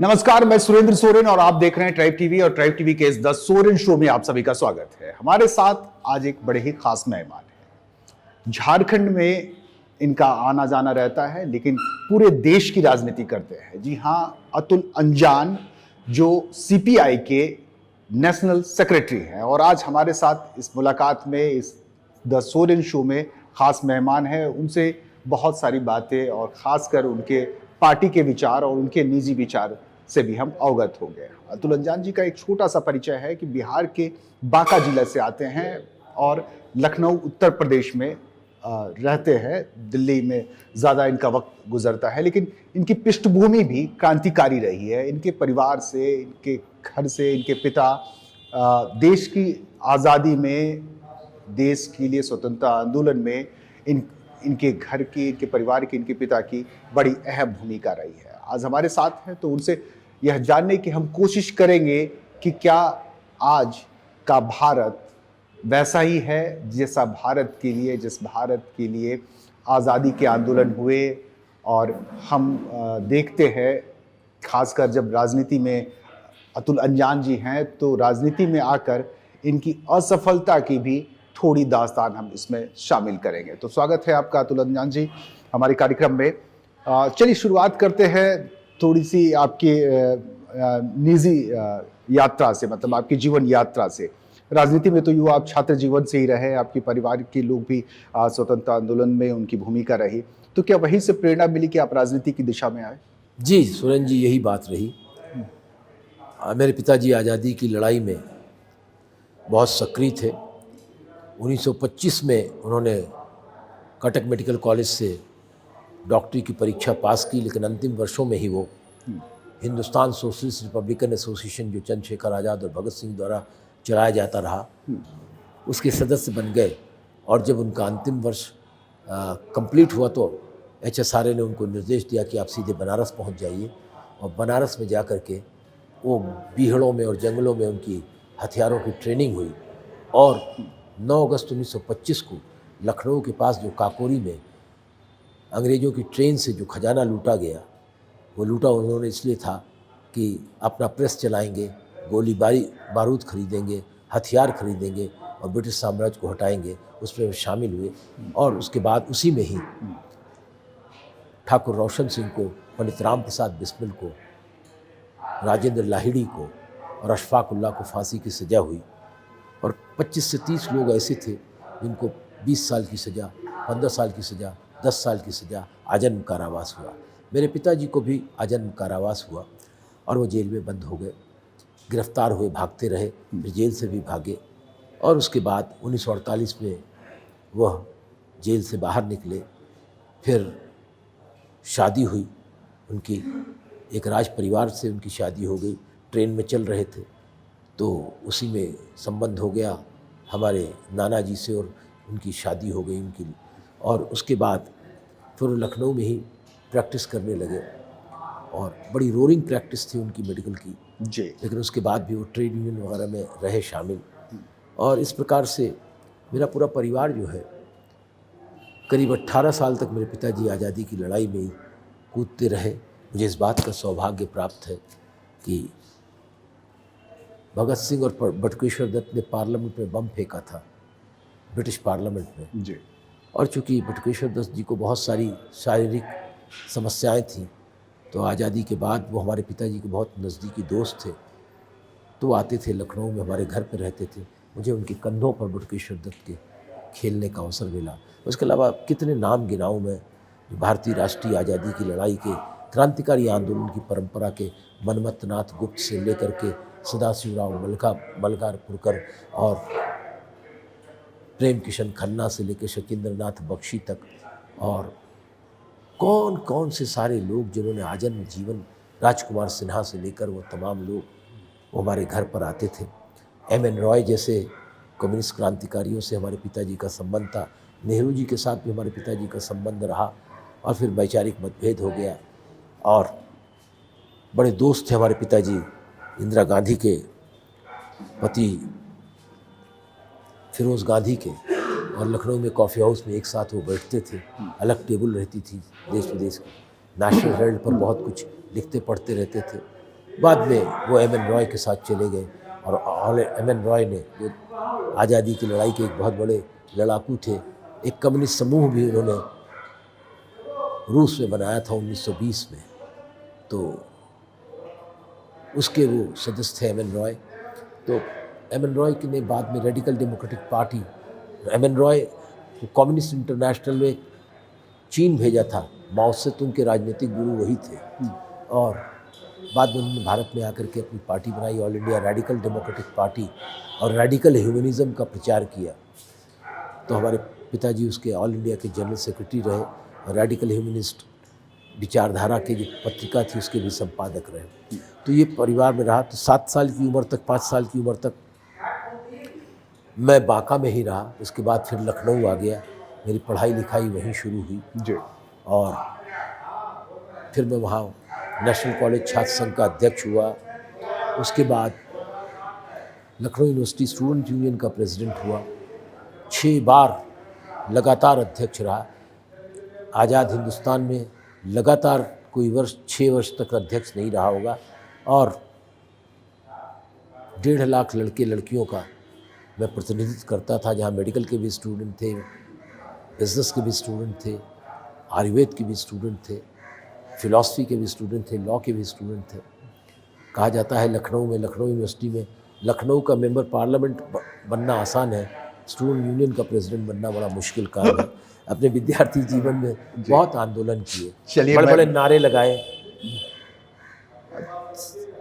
नमस्कार, मैं सुरेंद्र सोरेन और आप देख रहे हैं ट्राइब टीवी और ट्राइब टीवी के इस द सोरेन शो में आप सभी का स्वागत है। हमारे साथ आज एक बड़े ही खास मेहमान है। झारखंड में इनका आना जाना रहता है, लेकिन पूरे देश की राजनीति करते हैं। जी हाँ, अतुल अंजान जो सीपीआई के नेशनल सेक्रेटरी हैं और आज हमारे साथ इस मुलाकात में, इस द सोरेन शो में खास मेहमान है। उनसे बहुत सारी बातें और खासकर उनके पार्टी के विचार और उनके निजी विचार से भी हम अवगत हो गए। अतुल अंजान जी का एक छोटा सा परिचय है कि बिहार के बांका जिला से आते हैं और लखनऊ उत्तर प्रदेश में रहते हैं। दिल्ली में ज़्यादा इनका वक्त गुजरता है, लेकिन इनकी पृष्ठभूमि भी क्रांतिकारी रही है। इनके परिवार से, इनके घर से, इनके पिता देश की आज़ादी में, देश के लिए स्वतंत्रता आंदोलन में इनके घर की, इनके परिवार की, इनके पिता की बड़ी अहम भूमिका रही है। आज हमारे साथ हैं तो उनसे यह जानने की हम कोशिश करेंगे कि क्या आज का भारत वैसा ही है जिस भारत के लिए आज़ादी के आंदोलन हुए। और हम देखते हैं, खासकर जब राजनीति में अतुल अंजान जी हैं तो राजनीति में आकर इनकी असफलता की भी थोड़ी दास्तान हम इसमें शामिल करेंगे। तो स्वागत है आपका अतुल अंजान जी हमारे कार्यक्रम में। चलिए शुरुआत करते हैं थोड़ी सी आपकी निजी यात्रा से, मतलब आपकी जीवन यात्रा से। राजनीति में तो युवा आप छात्र जीवन से ही रहे, आपके परिवार के लोग भी स्वतंत्रता आंदोलन में उनकी भूमिका रही, तो क्या वहीं से प्रेरणा मिली कि आप राजनीति की दिशा में आए? जी सुरेन जी, यही बात रही। मेरे पिताजी आज़ादी की लड़ाई में बहुत सक्रिय थे। 1925 में उन्होंने कटक मेडिकल कॉलेज से डॉक्टरी की परीक्षा पास की, लेकिन अंतिम वर्षों में ही वो हिंदुस्तान सोशलिस्ट रिपब्लिकन एसोसिएशन, जो चंद्रशेखर आज़ाद और भगत सिंह द्वारा चलाया जाता रहा, उसके सदस्य बन गए। और जब उनका अंतिम वर्ष कंप्लीट हुआ तो एचएसआरए ने उनको निर्देश दिया कि आप सीधे बनारस पहुंच जाइए। और बनारस में जा कर के वो बीहड़ों में और जंगलों में उनकी हथियारों की ट्रेनिंग हुई। और 9 अगस्त 1925 को लखनऊ के पास जो काकोरी में अंग्रेज़ों की ट्रेन से जो खजाना लूटा गया, वो लूटा उन्होंने इसलिए था कि अपना प्रेस चलाएंगे, गोली बारूद खरीदेंगे, हथियार खरीदेंगे और ब्रिटिश साम्राज्य को हटाएंगे। उसमें शामिल हुए। और उसके बाद उसी में ही ठाकुर रोशन सिंह को, पंडित राम प्रसाद बिस्मिल को, राजेंद्र लाहिड़ी को और अशफाक उल्लाह को फांसी की सज़ा हुई। और 25 से 30 लोग ऐसे थे जिनको 20 साल की सज़ा, 15 साल की सज़ा, 10 साल की सज़ा, आजन्म कारावास हुआ। मेरे पिताजी को भी आजन्म कारावास हुआ और वो जेल में बंद हो गए। गिरफ्तार हुए, भागते रहे, फिर जेल से भी भागे। और उसके बाद 1948 में वह जेल से बाहर निकले। फिर शादी हुई उनकी, एक राज परिवार से उनकी शादी हो गई। ट्रेन में चल रहे थे तो उसी में संबंध हो गया हमारे नाना जी से और उनकी शादी हो गई उनकी। और उसके बाद फिर लखनऊ में ही प्रैक्टिस करने लगे और बड़ी रोरिंग प्रैक्टिस थी उनकी मेडिकल की जी। लेकिन उसके बाद भी वो ट्रेड यूनियन वगैरह में रहे शामिल। और इस प्रकार से मेरा पूरा परिवार जो है, करीब 18 साल तक मेरे पिताजी आज़ादी की लड़ाई में ही कूदते रहे। मुझे इस बात का सौभाग्य प्राप्त है कि भगत सिंह और बटुकेश्वर दत्त ने पार्लियामेंट में बम फेंका था, ब्रिटिश पार्लियामेंट में जी। और चूँकि बटुकेश्वर दत्त जी को बहुत सारी शारीरिक समस्याएं थीं, तो आज़ादी के बाद वो हमारे पिताजी के बहुत नज़दीकी दोस्त थे। तो वो आते थे लखनऊ में, हमारे घर पर रहते थे। मुझे उनके कंधों पर बटुकेश्वर दत्त के खेलने का अवसर मिला। उसके अलावा कितने नाम गिनाऊँ मैं, जो भारतीय राष्ट्रीय आज़ादी की लड़ाई के क्रांतिकारी आंदोलन की परंपरा के मनमथ नाथ गुप्त से लेकर के सदाशिवराव मलगारपुरकर और प्रेम किशन खन्ना से लेकर शकींद्र नाथ बख्शी तक, और कौन कौन से सारे लोग जिन्होंने आजन्म जीवन, राजकुमार सिन्हा से लेकर वो तमाम लोग वो हमारे घर पर आते थे। एम.एन. रॉय जैसे कम्युनिस्ट क्रांतिकारियों से हमारे पिताजी का संबंध था। नेहरू जी के साथ भी हमारे पिताजी का संबंध रहा और फिर वैचारिक मतभेद हो गया। और बड़े दोस्त थे हमारे पिताजी इंदिरा गांधी के पति फिरोज़ गांधी के, और लखनऊ में कॉफ़ी हाउस में एक साथ वो बैठते थे। अलग टेबल रहती थी, देश विदेश की। नेशनल हेराल्ड पर बहुत कुछ लिखते पढ़ते रहते थे। बाद में वो एम एन रॉय के साथ चले गए और एम एन रॉय ने जो आज़ादी की लड़ाई के एक बहुत बड़े लड़ाकू थे, एक कम्युनिस्ट समूह भी उन्होंने रूस में बनाया था 1920 में, तो उसके वो सदस्य थे एम एन रॉय। तो एम एन रॉय ने बाद में radical democratic party, M N Roy को कम्युनिस्ट इंटरनेशनल में चीन भेजा था, माओ से तुंग के राजनीतिक गुरु वही थे, और बाद में उन्होंने भारत में आकर के अपनी पार्टी बनाई, all India radical democratic party, और रेडिकल ह्यूमनिज़्म का प्रचार किया। तो हमारे पिताजी उसके ऑल इंडिया के जनरल सेक्रेटरी रहे और रेडिकल ह्यूमनिस्ट विचारधारा की जो पत्रिका थी उसके भी संपादक रहे। तो ये परिवार में रहा। तो 7 साल की उम्र तक, 5 साल की उम्र तक मैं बांका में ही रहा। उसके बाद फिर लखनऊ आ गया, मेरी पढ़ाई लिखाई वहीं शुरू हुई जी। और फिर मैं वहाँ नेशनल कॉलेज छात्र संघ का अध्यक्ष हुआ। उसके बाद लखनऊ यूनिवर्सिटी स्टूडेंट यूनियन का प्रेसिडेंट हुआ। 6 बार लगातार अध्यक्ष रहा। आज़ाद हिंदुस्तान में लगातार कोई वर्ष 6 वर्ष तक अध्यक्ष नहीं रहा होगा, और 1.5 लाख लड़के लड़कियों का मैं प्रतिनिधित्व करता था, जहाँ मेडिकल के भी स्टूडेंट थे, बिजनेस के भी स्टूडेंट थे, आयुर्वेद के भी स्टूडेंट थे, फिलॉसफी के भी स्टूडेंट थे, लॉ के भी स्टूडेंट थे। कहा जाता है लखनऊ में, लखनऊ यूनिवर्सिटी में, लखनऊ का मेंबर पार्लियामेंट बनना आसान है, स्टूडेंट यूनियन का प्रेसिडेंट बनना बड़ा मुश्किल काम है। अपने विद्यार्थी जीवन में बहुत आंदोलन किए, बड़े बड़े नारे लगाए,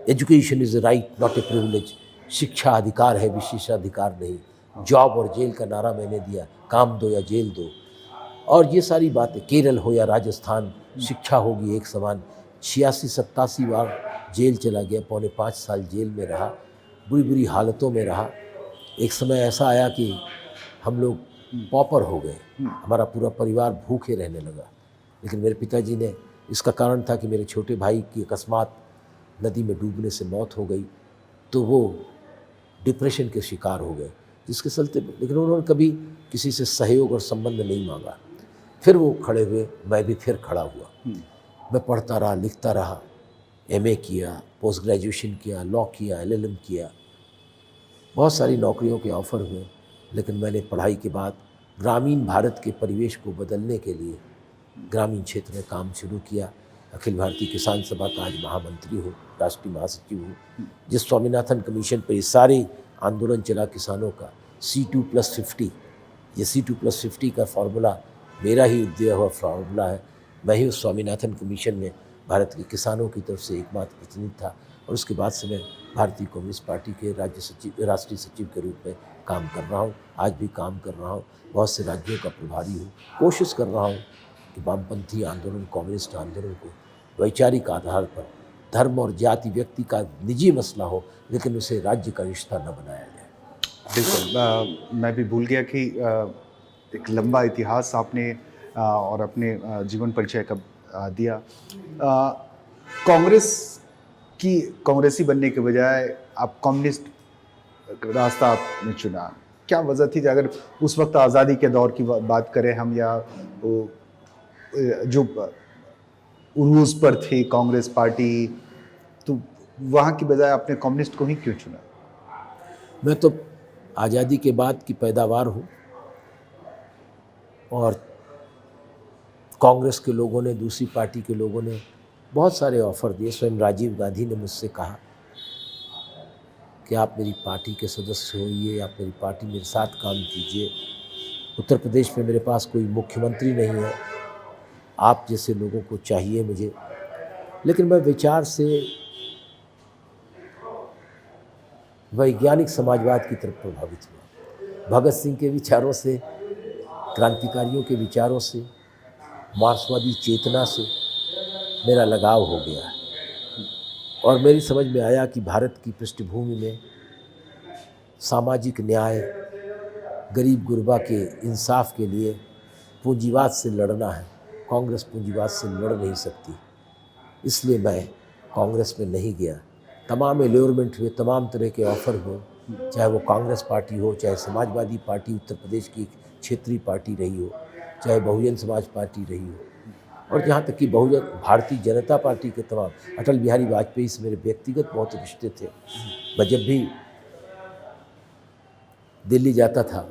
education is a right not a privilege, शिक्षा अधिकार है विशेषाधिकार नहीं, जॉब और जेल का नारा मैंने दिया, काम दो या जेल दो, और ये सारी बातें, केरल हो या राजस्थान, शिक्षा होगी एक समान। 86-87 बार जेल चला गया, 4.25 साल जेल में रहा, बुरी बुरी हालतों में रहा। एक समय ऐसा आया कि हम लोग पॉपर हो गए, हमारा पूरा परिवार भूखे रहने लगा। लेकिन मेरे पिताजी ने, इसका कारण था कि मेरे छोटे भाई की अकस्मात नदी में डूबने से मौत हो गई, तो वो डिप्रेशन के शिकार हो गए, जिसके चलते, लेकिन उन्होंने कभी किसी से सहयोग और संबंध नहीं मांगा। फिर वो खड़े हुए, मैं भी फिर खड़ा हुआ। मैं पढ़ता रहा, लिखता रहा, एमए किया, पोस्ट ग्रेजुएशन किया, लॉ किया, एलएलएम किया, बहुत सारी नौकरियों के ऑफ़र हुए। लेकिन मैंने पढ़ाई के बाद ग्रामीण भारत के परिवेश को बदलने के लिए ग्रामीण क्षेत्र में काम शुरू किया। अखिल भारतीय किसान सभा का आज महामंत्री हूँ, राष्ट्रीय महासचिव हूँ। जिस स्वामीनाथन कमीशन पर ये सारे आंदोलन चला किसानों का, C2+50, ये C2+50 का फार्मूला मेरा ही दिया हुआ फार्मूला है। मैं ही उस स्वामीनाथन कमीशन में भारत के किसानों की तरफ से एकमात्र प्रतिनिधि था, और उसके बाद से मैं भारतीय कम्युनिस्ट पार्टी के राष्ट्रीय सचिव के रूप में काम कर रहा हूँ। आज भी काम कर रहा हूँ, बहुत से राज्यों का प्रभारी हूँ। कोशिश कर रहा हूँ कि वामपंथी आंदोलन, कम्युनिस्ट आंदोलन को वैचारिक आधार पर, धर्म और जाति व्यक्ति का निजी मसला हो, लेकिन उसे राज्य का रिश्ता न बनाया जाए। बिल्कुल, मैं भी भूल गया कि एक लंबा इतिहास आपने और अपने जीवन परिचय का दिया। कांग्रेसी बनने के बजाय आप कम्युनिस्ट रास्ता आपने चुना, क्या वजह थी? अगर उस वक्त आज़ादी के दौर की बात करें हम, या जो उरूज पर थी कांग्रेस पार्टी, तो वहाँ की बजाय आपने कम्युनिस्ट को ही क्यों चुना? मैं तो आज़ादी के बाद की पैदावार हूँ, और कांग्रेस के लोगों ने, दूसरी पार्टी के लोगों ने बहुत सारे ऑफ़र दिए। स्वयं राजीव गांधी ने मुझसे कहा कि आप मेरी पार्टी के सदस्य होइए, आप मेरी पार्टी मेरे साथ काम कीजिए। उत्तर प्रदेश में मेरे पास कोई मुख्यमंत्री नहीं है, आप जैसे लोगों को चाहिए मुझे। लेकिन मैं विचार से वैज्ञानिक समाजवाद की तरफ प्रभावित हुआ। भगत सिंह के विचारों से, क्रांतिकारियों के विचारों से, मार्क्सवादी चेतना से मेरा लगाव हो गया, और मेरी समझ में आया कि भारत की पृष्ठभूमि में सामाजिक न्याय, गरीब गुरबा के इंसाफ के लिए पूंजीवाद से लड़ना है। कांग्रेस पूंजीवाद से लड़ नहीं सकती, इसलिए मैं कांग्रेस में नहीं गया। तमाम एलोरमेंट हुए, तमाम तरह के ऑफ़र हुए, चाहे वो कांग्रेस पार्टी हो, चाहे समाजवादी पार्टी उत्तर प्रदेश की क्षेत्रीय पार्टी रही हो, चाहे बहुजन समाज पार्टी रही हो। और यहाँ तक कि बहुजन भारतीय जनता पार्टी के तमाम, अटल बिहारी वाजपेयी से मेरे व्यक्तिगत बहुत रिश्ते थे। मैं जब भी दिल्ली जाता था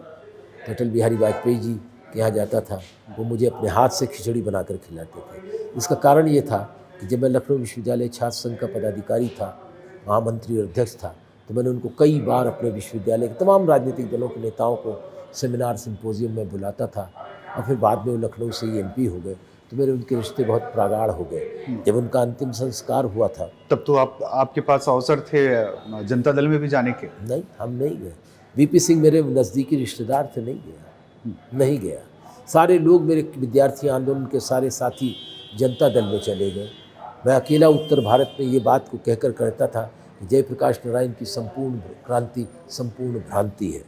तो अटल बिहारी वाजपेयी जी के यहाँ जाता था, वो मुझे अपने हाथ से खिचड़ी बनाकर खिलाते थे। इसका कारण ये था कि जब मैं लखनऊ विश्वविद्यालय छात्र संघ का पदाधिकारी था, महामंत्री और अध्यक्ष था, तो मैंने उनको कई बार अपने विश्वविद्यालय के तमाम राजनीतिक दलों के नेताओं को सेमिनार सिंपोजियम में बुलाता था। और फिर बाद में वो लखनऊ से ही MP हो गए, तो मेरे उनके रिश्ते बहुत प्रगाढ़ हो गए। जब उनका अंतिम संस्कार हुआ था, तब तो आपके पास अवसर थे जनता दल में भी जाने के? नहीं, हम नहीं गए। VP सिंह मेरे नज़दीकी रिश्तेदार थे, नहीं गया। सारे लोग मेरे विद्यार्थी आंदोलन के सारे साथी जनता दल में चले गए। मैं अकेला उत्तर भारत में ये बात को कहकर कहता था कि जयप्रकाश नारायण की संपूर्ण क्रांति संपूर्ण भ्रांति है।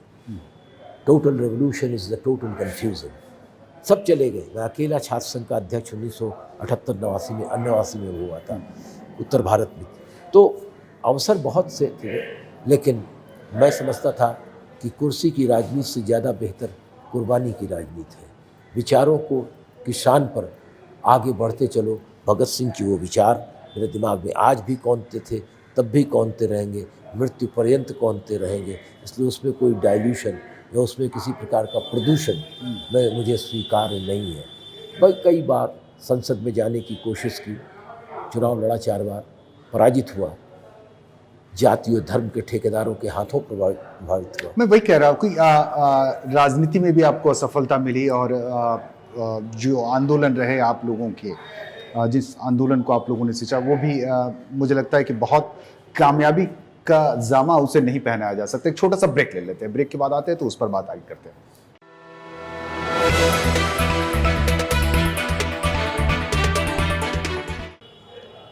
Total revolution is the total confusion. सब चले गए, मैं अकेला छात्र संघ का अध्यक्ष 1978-89 में हुआ था उत्तर भारत में। तो अवसर बहुत से थे, लेकिन मैं समझता था कि कुर्सी की राजनीति से ज़्यादा बेहतर कुर्बानी की राजनीति है। विचारों की शान पर आगे बढ़ते चलो। भगत सिंह की वो विचार मेरे दिमाग में आज भी कौंधते थे, तब भी कौंधते रहेंगे, मृत्यु पर्यंत कौंधते रहेंगे। इसलिए उसमें कोई डाइल्यूशन या उसमें किसी प्रकार का प्रदूषण मुझे स्वीकार्य नहीं है। मैं कई बार संसद में जाने की कोशिश की, चुनाव लड़ा 4 बार, पराजित हुआ, जाति और धर्म के ठेकेदारों के हाथों प्रभावित हुआ। मैं वही कह रहा हूँ कि राजनीति में भी आपको असफलता मिली और जो आंदोलन रहे आप लोगों के, जिस आंदोलन को आप लोगों ने सींचा, वो भी मुझे लगता है कि बहुत कामयाबी का जामा उसे नहीं पहनाया जा सकता। एक छोटा सा ब्रेक ले लेते हैं, ब्रेक के बाद आते हैं तो उस पर बात आगे करते हैं।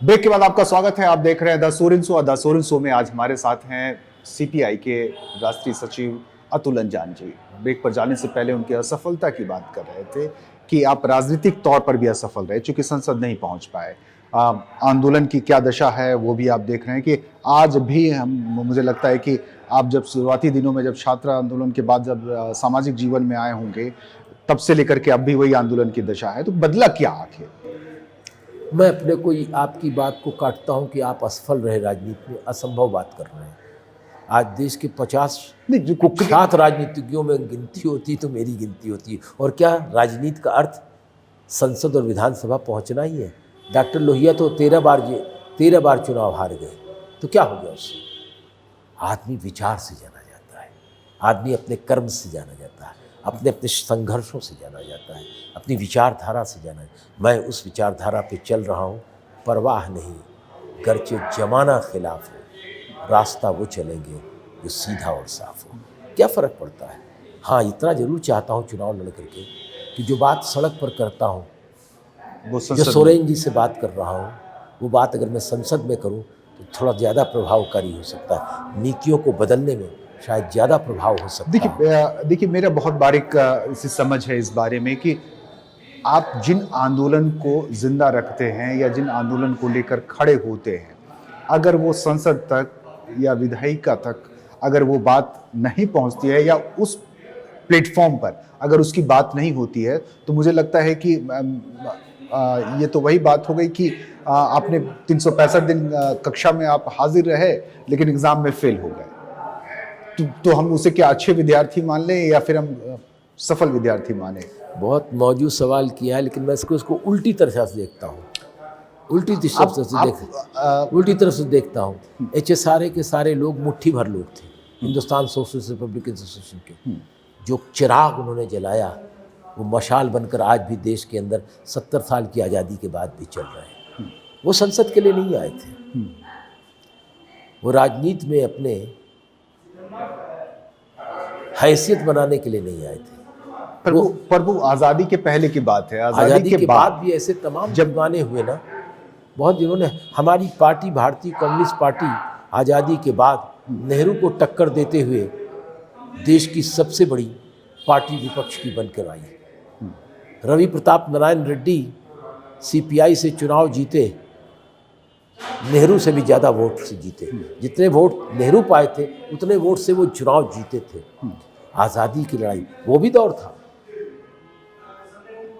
ब्रेक के बाद आपका स्वागत है। आप देख रहे हैं the Soren show. The Soren show में आज हमारे साथ हैं CPI के राष्ट्रीय सचिव अतुल अंजान जी। ब्रेक पर जाने से पहले उनकी असफलता की बात कर रहे थे कि आप राजनीतिक तौर पर भी असफल रहे, चूंकि संसद नहीं पहुंच पाए। आंदोलन की क्या दशा है वो भी आप देख रहे हैं कि आज भी मुझे लगता है कि आप जब शुरुआती दिनों में, जब छात्र आंदोलन के बाद जब सामाजिक जीवन में आए होंगे, तब से लेकर के अब भी वही आंदोलन की दशा है। तो बदला क्या आखिर? मैं अपने को आपकी बात को काटता हूं कि आप असफल रहे राजनीति में, असंभव बात कर रहे हैं। आज देश के 50 कुख्यात राजनीतिज्ञों में गिनती होती तो मेरी गिनती होती। और क्या राजनीति का अर्थ संसद और विधानसभा पहुंचना ही है? डॉक्टर लोहिया तो 13 बार चुनाव हार गए, तो क्या हो गया उससे? आदमी विचार से जाना जाता है, आदमी अपने कर्म से जाना जाता है, अपने संघर्षों से जाना जाता है, अपनी विचारधारा से जाना। मैं उस विचारधारा पे चल रहा हूँ, परवाह नहीं, गर्चे जमाना खिलाफ हो, रास्ता वो चलेंगे जो सीधा और साफ हो। क्या फ़र्क पड़ता है? हाँ, इतना ज़रूर चाहता हूँ चुनाव लड़ करके कि जो बात सड़क पर करता हूँ, जो सोरेन जी से बात कर रहा हूँ, वो बात अगर मैं संसद में करूँ तो थोड़ा ज़्यादा प्रभावकारी हो सकता है। नीतियों को बदलने में शायद ज़्यादा प्रभाव हो सकता है। देखिए मेरा बहुत बारीक इसी समझ है इस बारे में कि आप जिन आंदोलन को जिंदा रखते हैं या जिन आंदोलन को लेकर खड़े होते हैं, अगर वो संसद तक या विधायिका तक अगर वो बात नहीं पहुंचती है या उस प्लेटफॉर्म पर अगर उसकी बात नहीं होती है, तो मुझे लगता है कि ये तो वही बात हो गई कि आपने 365 दिन कक्षा में आप हाजिर रहे लेकिन एग्जाम में फेल हो गए। तो हम उसे क्या अच्छे विद्यार्थी मान लें या फिर हम सफल विद्यार्थी माने? बहुत मौजूद सवाल किया है, लेकिन मैं इसको उल्टी तरह से देखता हूँ। उल्टी तरफ से देखता हूँ। HSRA के सारे लोग मुट्ठी भर लोग थे, हिंदुस्तान सोशलिस्ट रिपब्लिकन एसोसिएशन के। जो चिराग उन्होंने जलाया वो मशाल बनकर आज भी देश के अंदर 70 साल की आज़ादी के बाद भी चल रहे हैं। वो संसद के लिए नहीं आए थे, वो राजनीति में अपने हैसियत बनाने के लिए नहीं आए थे। पर वो आज़ादी के पहले की बात है। आज़ादी के बाद भी ऐसे तमाम जमाने हुए ना, बहुत जिन्होंने हमारी पार्टी भारतीय कम्युनिस्ट पार्टी आज़ादी के बाद नेहरू को टक्कर देते हुए देश की सबसे बड़ी पार्टी विपक्ष की बनकर आई। रवि प्रताप नारायण रेड्डी CPI से चुनाव जीते, नेहरू से भी ज़्यादा वोट से जीते। जितने वोट नेहरू पाए थे उतने वोट से वो चुनाव जीते थे। आज़ादी की लड़ाई वो भी दौर था,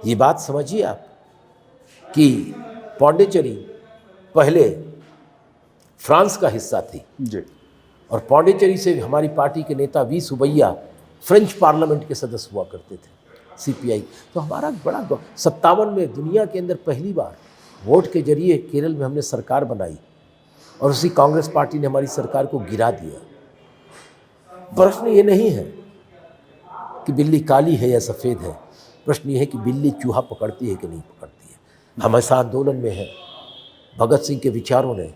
ये बात समझिए आप। कि पौंडीचेरी पहले फ्रांस का हिस्सा थी जी। और पौंडीचेरी से हमारी पार्टी के नेता वी सुबैया फ्रेंच पार्लियामेंट के सदस्य हुआ करते थे, सीपीआई। तो हमारा बड़ा 57 में दुनिया के अंदर पहली बार वोट के जरिए केरल में हमने सरकार बनाई और उसी कांग्रेस पार्टी ने हमारी सरकार को गिरा दिया। प्रश्न ये नहीं है कि बिल्ली काली है या सफ़ेद है, प्रश्न ये है कि बिल्ली चूहा पकड़ती है कि नहीं पकड़ती है। हम ऐसा आंदोलन में हैं। भगत सिंह के विचारों ने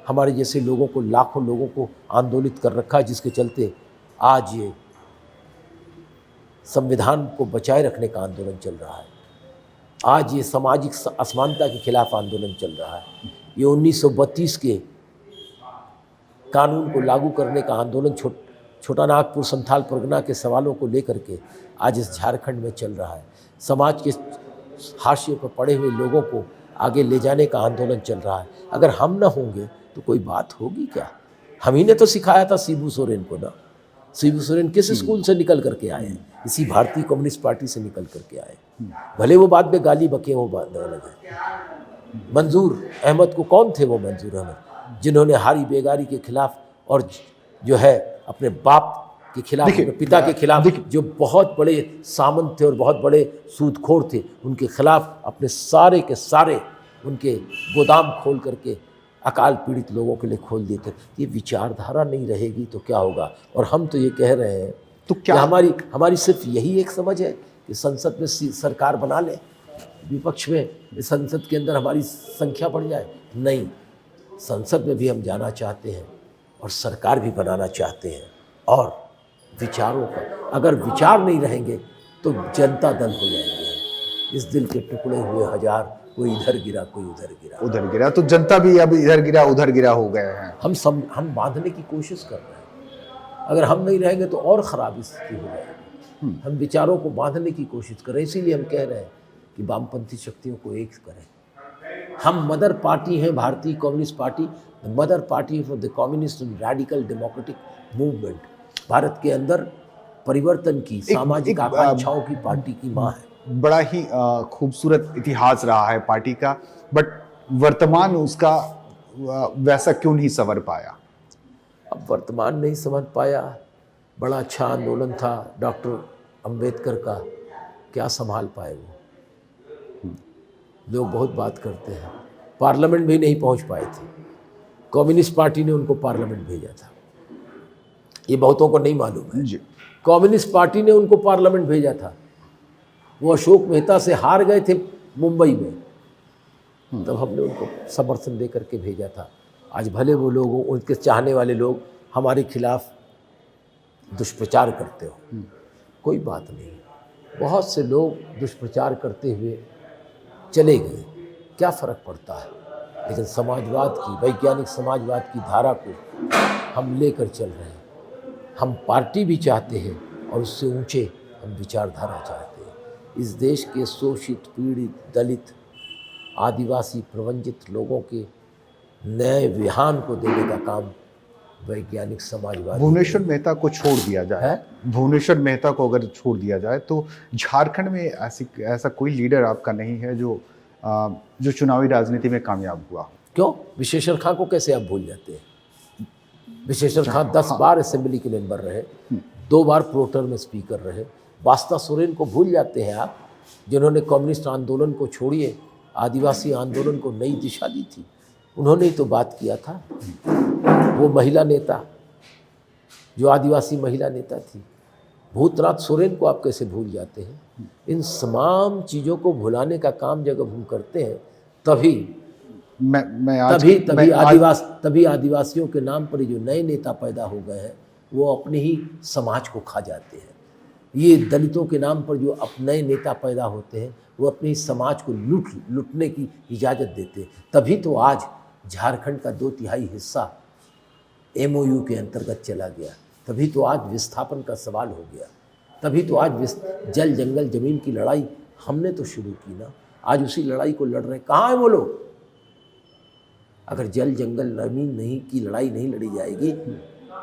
हमारे जैसे लोगों को, लाखों लोगों को आंदोलित कर रखा है, जिसके चलते आज ये संविधान को बचाए रखने का आंदोलन चल रहा है। आज ये सामाजिक असमानता के खिलाफ आंदोलन चल रहा है। ये 1932 के कानून को लागू करने का आंदोलन छोटा नागपुर संथाल परगना के सवालों को लेकर के आज इस झारखंड में चल रहा है। समाज के हाशिए पर पड़े हुए लोगों को आगे ले जाने का आंदोलन चल रहा है। अगर हम न होंगे तो कोई बात होगी क्या? हम ही ने तो सिखाया था शिबू सोरेन को ना। शिबू सोरेन किस स्कूल से निकल करके आए हैं? इसी भारतीय कम्युनिस्ट पार्टी से निकल करके आए। भले वो बाद में गाली बके, वो बात अलग है। मंजूर अहमद को कौन थे वो मंजूर अहमद, जिन्होंने हारी बेगारी के खिलाफ और जो है अपने बाप के खिलाफ, अपने पिता के खिलाफ, जो बहुत बड़े सामंत थे और बहुत बड़े सूदखोर थे, उनके खिलाफ अपने सारे के सारे उनके गोदाम खोल करके अकाल पीड़ित लोगों के लिए खोल दिए थे। ये विचारधारा नहीं रहेगी तो क्या होगा? और हम तो ये कह रहे हैं तो क्या हमारी सिर्फ यही एक समझ है कि संसद में सरकार बना ले, विपक्ष में संसद के अंदर हमारी संख्या बढ़ जाए? नहीं, संसद में भी हम जाना चाहते हैं और सरकार भी बनाना चाहते हैं। और विचारों का अगर विचार नहीं रहेंगे तो जनता दल हो जाएंगे। इस दिल के टुकड़े हुए हजार, कोई इधर गिरा कोई उधर गिरा। तो जनता भी अब इधर गिरा उधर गिरा हो गए हैं। हम बांधने की कोशिश कर रहे हैं। अगर हम नहीं रहेंगे तो और ख़राब स्थिति हो जाएगी। हम विचारों को बांधने की कोशिश कर रहे हैं। इसीलिए हम कह रहे हैं कि वामपंथी शक्तियों को एक करें। हम मदर पार्टी हैं, भारतीय communist party, mother party for the communist and radical democratic movement. Bharat के अंदर परिवर्तन की, सामाजिक आकांक्षाओं की पार्टी की माँ है। बड़ा ही खूबसूरत इतिहास रहा है पार्टी का, बट वर्तमान उसका वैसा क्यों नहीं संवर पाया? अब वर्तमान नहीं समझ पाया। बड़ा अच्छा आंदोलन था डॉक्टर अंबेडकर का, क्या संभाल पाए वो? लोग बहुत बात करते हैं। पार्लियामेंट भी नहीं पहुंच पाए थे। कम्युनिस्ट पार्टी ने उनको पार्लियामेंट भेजा था, ये बहुतों को नहीं मालूम है जी। कम्युनिस्ट पार्टी ने उनको पार्लियामेंट भेजा था। वो अशोक मेहता से हार गए थे मुंबई में, तब हमने उनको समर्थन दे करके भेजा था। आज भले वो लोग, उनके चाहने वाले लोग हमारे खिलाफ दुष्प्रचार करते हो, कोई बात नहीं। बहुत से लोग दुष्प्रचार करते हुए चले गए, क्या फ़र्क पड़ता है? लेकिन समाजवाद की, वैज्ञानिक समाजवाद की धारा को हम लेकर चल रहे हैं। हम पार्टी भी चाहते हैं और उससे ऊंचे हम विचारधारा चाहते हैं। इस देश के शोषित, पीड़ित, दलित, आदिवासी, प्रवंचित लोगों के नए विहान को देने का काम वैज्ञानिक समाजवाद। भुवनेश्वर मेहता को छोड़ दिया जाए, भुवनेश्वर मेहता को अगर छोड़ दिया जाए तो झारखंड में ऐसा कोई लीडर आपका नहीं है जो चुनावी राजनीति में कामयाब हुआ? क्यों? विशेश्वर खां को कैसे आप भूल जाते हैं? विशेश्वर खां 10 बार असेंबली के मेंबर रहे, 2 बार प्रोटर में स्पीकर रहे। वास्ता सोरेन को भूल जाते हैं आप, जिन्होंने कम्युनिस्ट आंदोलन को छोड़िए, आदिवासी आंदोलन को नई दिशा दी थी। उन्होंने ही तो बात किया था। वो महिला नेता, जो आदिवासी महिला नेता थी, भूतनाथ सोरेन को आप कैसे भूल जाते हैं? इन तमाम चीज़ों को भुलाने का काम जब हम करते हैं तभी आदिवासियों के नाम पर जो नए नेता पैदा हो गए हैं वो अपने ही समाज को खा जाते हैं। ये दलितों के नाम पर जो नए नेता पैदा होते हैं वो अपने ही समाज को लूटने की इजाज़त देते हैं। तभी तो आज झारखंड का 2/3 हिस्सा MOU के अंतर्गत चला गया। तभी तो आज विस्थापन का सवाल हो गया। तभी तो आज जल जंगल ज़मीन की लड़ाई हमने तो शुरू की ना। आज उसी लड़ाई को लड़ रहे, कहाँ हैं वो लोग? अगर जल जंगल ज़मीन नहीं की लड़ाई नहीं लड़ी जाएगी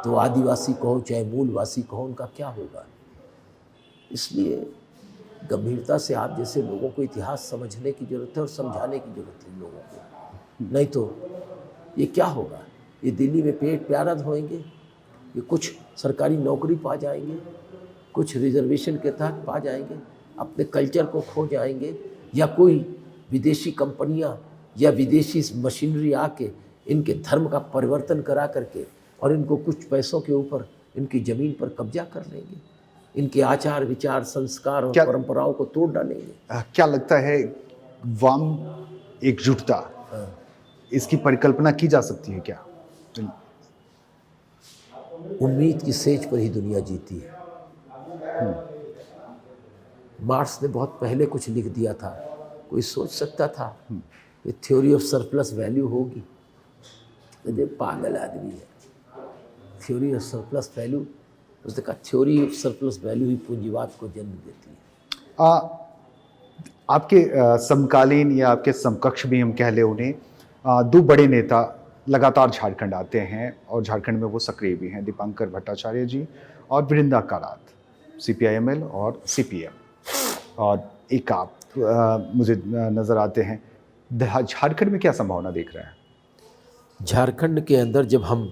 तो आदिवासी कहो चाहे मूलवासी कहो, उनका क्या होगा? इसलिए गंभीरता से आप जैसे लोगों को इतिहास समझने की ज़रूरत है और समझाने की ज़रूरत है लोगों को। नहीं तो ये क्या होगा, ये दिल्ली में पेट प्यारा होएंगे, ये कुछ सरकारी नौकरी पा जाएंगे, कुछ रिजर्वेशन के तहत पा जाएंगे, अपने कल्चर को खो जाएंगे, या कोई विदेशी कंपनियां या विदेशी मशीनरी आके इनके धर्म का परिवर्तन करा करके और इनको कुछ पैसों के ऊपर इनकी ज़मीन पर कब्जा कर लेंगे, इनके आचार विचार संस्कार और परंपराओं को तोड़ डालेंगे। क्या लगता है वाम एकजुटता, इसकी परिकल्पना की जा सकती है क्या? उम्मीद की सेज पर ही दुनिया जीती है। मार्क्स ने बहुत पहले कुछ लिख दिया था, कोई सोच सकता था कि थ्योरी ऑफ सरप्लस वैल्यू होगी? ये पागल आदमी है। थ्योरी ऑफ सरप्लस वैल्यू, उसने कहा थ्योरी ऑफ सरप्लस वैल्यू ही पूंजीवाद को जन्म देती है। आपके समकालीन या आपके समकक्ष भी हम कह ले उन्हें, दो बड़े नेता लगातार झारखंड आते हैं और झारखंड में वो सक्रिय भी हैं, दीपांकर भट्टाचार्य जी और वृंदा कारात, CPIML और CPM, और एक आप मुझे नज़र आते हैं। झारखंड में क्या संभावना देख रहे हैं? झारखंड के अंदर जब हम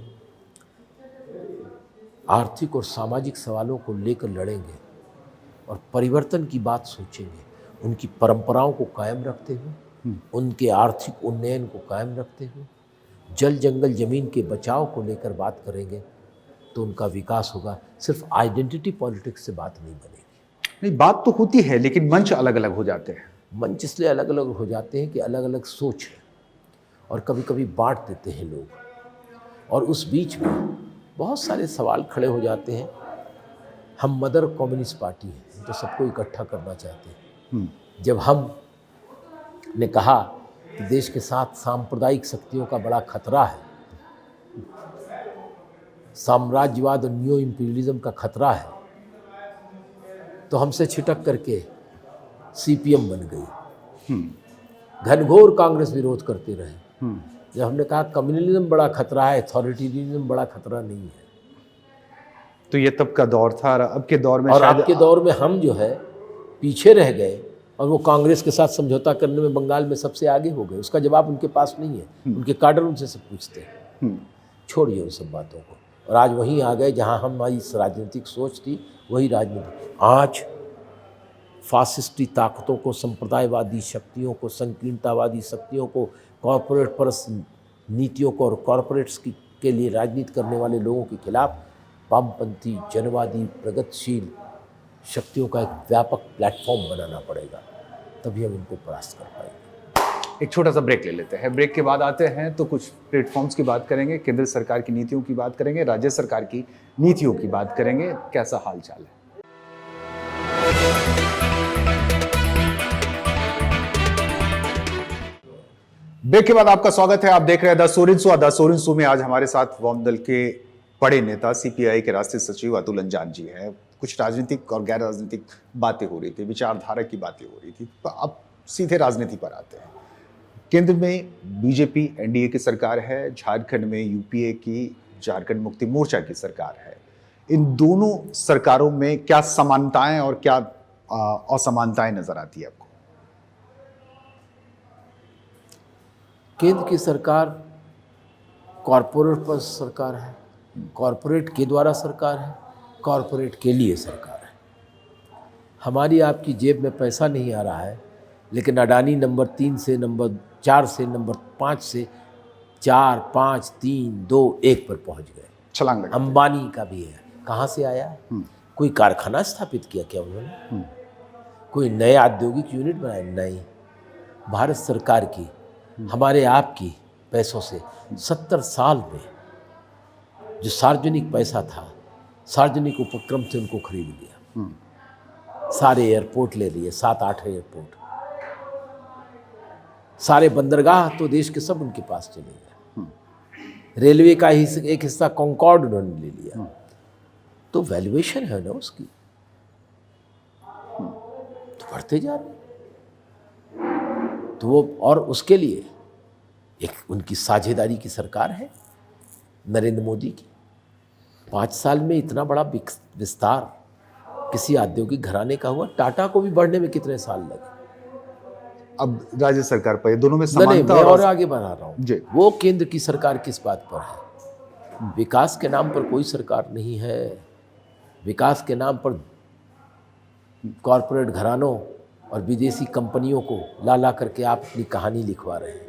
आर्थिक और सामाजिक सवालों को लेकर लड़ेंगे और परिवर्तन की बात सोचेंगे, उनकी परंपराओं को कायम रखते हुए, उनके आर्थिक उन्नयन को कायम रखते हुए, जल जंगल ज़मीन के बचाव को लेकर बात करेंगे, तो उनका विकास होगा। सिर्फ आइडेंटिटी पॉलिटिक्स से बात नहीं बनेगी। नहीं, बात तो होती है, लेकिन मंच अलग अलग हो जाते हैं। मंच इसलिए अलग अलग हो जाते हैं कि अलग अलग सोच है और कभी कभी बांट देते हैं लोग, और उस बीच में बहुत सारे सवाल खड़े हो जाते हैं। हम मदर कम्युनिस्ट पार्टी हैं, तो सबको इकट्ठा करना चाहते हैं। जब हम ने कहा कि देश के साथ सांप्रदायिक शक्तियों का बड़ा खतरा है, साम्राज्यवाद और न्यू इंपीरियलिज्म का खतरा है, तो हमसे छिटक करके CPM बन गई। घनघोर कांग्रेस विरोध करते रहे। जब हमने कहा कम्युनलिज्म बड़ा खतरा है, अथॉरिटेरियनिज्म बड़ा खतरा नहीं है, तो ये तब का दौर था। अब के दौर में, और अब के दौर में हम जो है पीछे रह गए और वो कांग्रेस के साथ समझौता करने में बंगाल में सबसे आगे हो गए। उसका जवाब उनके पास नहीं है, उनके काडर उनसे सब पूछते हैं। छोड़िए उन सब बातों को, और आज वहीं आ गए जहां हमारी राजनीतिक सोच थी, वही राजनीति। आज फासिस्टी ताकतों को, संप्रदायवादी शक्तियों को, संकीर्णतावादी शक्तियों को, कॉरपोरेट परस नीतियों को और कॉरपोरेट्स के लिए राजनीति करने वाले लोगों के खिलाफ वामपंथी, जनवादी, प्रगतिशील शक्तियों का एक व्यापक प्लेटफॉर्म बनाना पड़ेगा, तभी हम इनको परास्त कर पाएंगे। एक छोटा सा ब्रेक ले लेते हैं। ब्रेक के बाद आते हैं तो कुछ प्लेटफॉर्म्स की बात करेंगे, केंद्र सरकार की नीतियों की बात करेंगे, राज्य सरकार की नीतियों की बात करेंगे, कैसा हाल चाल है। ब्रेक के बाद आपका स्वागत है। आप देख रहे हैं the Soren show. The Soren show में आज हमारे साथ वाम दल के बड़े नेता CPI के राष्ट्रीय सचिव अतुल अंजान जी हैं। कुछ राजनीतिक और गैर राजनीतिक बातें हो रही थी, विचारधारा की बातें हो रही थी, तो अब सीधे राजनीति पर आते हैं। केंद्र में BJP NDA की सरकार है, झारखंड में UPA की झारखंड मुक्ति मोर्चा की सरकार है। इन दोनों सरकारों में क्या समानताएं और क्या असमानताएं नजर आती है आपको? केंद्र की सरकार कॉरपोरेट पर सरकार है, कॉरपोरेट के द्वारा सरकार है, कॉरपोरेट के लिए सरकार है। हमारी आपकी जेब में पैसा नहीं आ रहा है, लेकिन अडानी नंबर 3 से नंबर 4 से नंबर 5 से 4, 5, 3, 2, 1 पर पहुंच गए। छलांग लगा। अंबानी का भी है। कहाँ से आया? कोई कारखाना स्थापित किया क्या उन्होंने? कोई नए औद्योगिक यूनिट बनाए? नहीं। भारत सरकार की, हमारे आपकी पैसों से 70 साल में जो सार्वजनिक पैसा था, सार्वजनिक उपक्रम से उनको खरीद लिया। सारे एयरपोर्ट ले लिए, 7-8 एयरपोर्ट, सारे बंदरगाह तो देश के सब उनके पास चले गए। रेलवे का ही एक हिस्सा कॉन्कॉर्ड उन्होंने ले लिया। तो वैल्यूएशन है ना उसकी, तो बढ़ते जा रहे। तो वो, और उसके लिए एक उनकी साझेदारी की सरकार है नरेंद्र मोदी की। 5 साल में इतना बड़ा विस्तार, किसी औद्योगिक घराने का हुआ। टाटा को भी बढ़ने में कितने साल लगे। अब राज्य सरकार पर, ये दोनों में नहीं, समानता मैं और आगे बढ़ा रहा हूँ। जी। वो केंद्र की सरकार किस बात पर है? विकास के नाम पर कोई सरकार नहीं है। विकास के नाम पर कॉरपोरेट घरानों और विदेशी कंपनियों को ला ला करके आप अपनी कहानी लिखवा रहे हैं